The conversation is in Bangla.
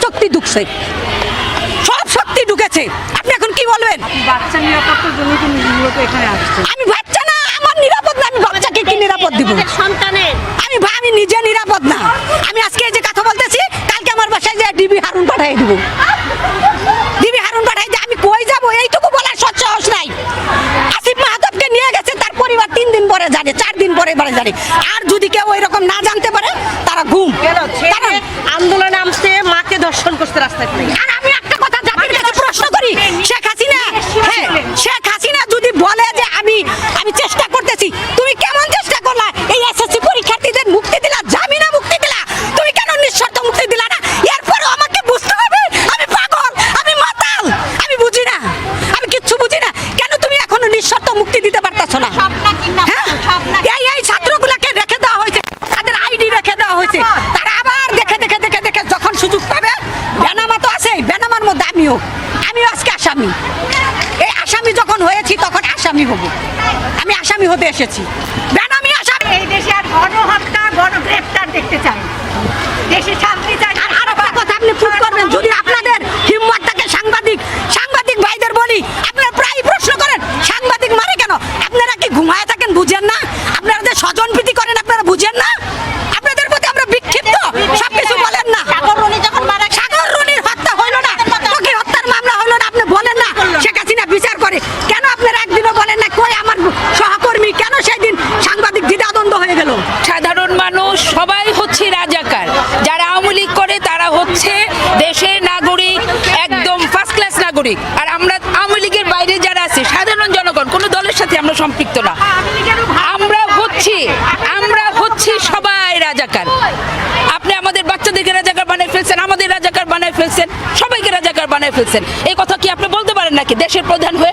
শক্তি ঢুকছে, সব শক্তি ঢুকেছে। আপনি এখন কি বলবেন? বাচ্চা নিরাপত্তার জন্য কি মূলত এখানে আসছে? আমি বাচ্চা না, আমার নিরাপদ না, আমি বাচ্চাকে কি নিরাপদ দিব? সন্তানের আমি নিজে নিরাপদ না। আমি আজকে এই যে কথা বলতেছি, কালকে আমার বাসায় যে ডিবি হারুন পাঠাই দিব, ডিবি হারুন পাঠাই যে আমি কই যাব এইটুকু বলার সাহস নাই। আসিফ মাহতাবকে নিয়ে গেছে, তার পরিবার 3 দিন পরে জানে, 4 দিন পরে জানে। আর যদি কেউ এরকম না জানতে পারে তারা ঘুম। কারণ আন্দোলনে নামছে, মাকে দর্শন করতে রাস্তায়। আর আমি একটা কথা জাতির কাছে প্রশ্ন করি, শেখ হাসিনা, হ্যাঁ, শেখ হাসিনা যদি বলে যে আমি চেষ্টা করতেছি, তুমি কেমন চেষ্টা করলা? এই এসএসসি পরীক্ষার্থীদের মুক্তি দিলা, জামিনে মুক্তি দিলা, তুমি কেন নিঃশর্ত মুক্তি দিলা না? এরপরও আমাকে বুঝতে হবে আমি পাগল, আমি মাতাল, আমি বুঝি না, আমি কিচ্ছু বুঝি না। কেন তুমি এখনো নিঃশর্ত মুক্তি দিতে পারতেছো না? হ্যাঁ, এই ছাত্রগুলোকে রেখে দেওয়া হয়েছে, তাদের আইডি রেখে দেওয়া হয়েছে, তারা আবার দেখে যখন সুযোগ পাবে, বেনামা তো আছে, বেনামার মধ্যে আমিও আজকে আসামি। এই আসামি যখন হয়েছি তখন আসামি হব, আমি আসামি হতে এসেছি, বেনামি আসামি। এই দেশে আর গণহত্যা, গণগ্রেফতার দেখতে চাই, দেশে শান্তি চাই। আর আরেকটা কথা আপনি প্রুফ করবেন, যদি আপনাদের হিম্মত থাকে, সাংবাদিক ভাইদের বলি, আপনারা প্রায় প্রশ্ন করেন সাংবাদিক মারে কেন? আপনারা কি ঘুমায় থাকেন বুঝেন না? আপনারা যে স্বজন প্রীতি করেন আপনারা বুঝেন না? আপনাদের প্রতি আমরা বিক্ষিপ্ত, সবকিছু বলেন না। সাগর রনির হত্যা হইল না, ফকির হত্যার মামলা হইল না, আপনি বলেন না শেখ হাসিনা বিচার করে? কেন আপনারা একদিনও বলেন না কই আমার সহকর্মী? কেন সেদিন সাংবাদিক দ্বিধাদ্বন্দ্ব হয়ে গেল? সাধারণ মানুষ সবাই হচ্ছে রাজাকার, যারা আওয়ামী লীগ করে তারা হচ্ছে দেশের নাগরিক, একদম ফার্স্ট ক্লাস নাগরিক। আর আমরা আওয়ামী লীগের বাইরে যারা আছে সাধারণ জনগণ, কোনো দলের সাথে আমরা সম্পৃক্ত না। আমরা হচ্ছি সবাই রাজাকার। আপনি আমাদের বাচ্চাদেরকে রাজাকার বানায় ফেলছেন, আমাদের রাজাকার বানায় ফেলছেন, সবাইকে রাজাকার বানায় ফেলছেন। এই কথা কি আপনি বলতে পারেন নাকি দেশের প্রধান হয়ে?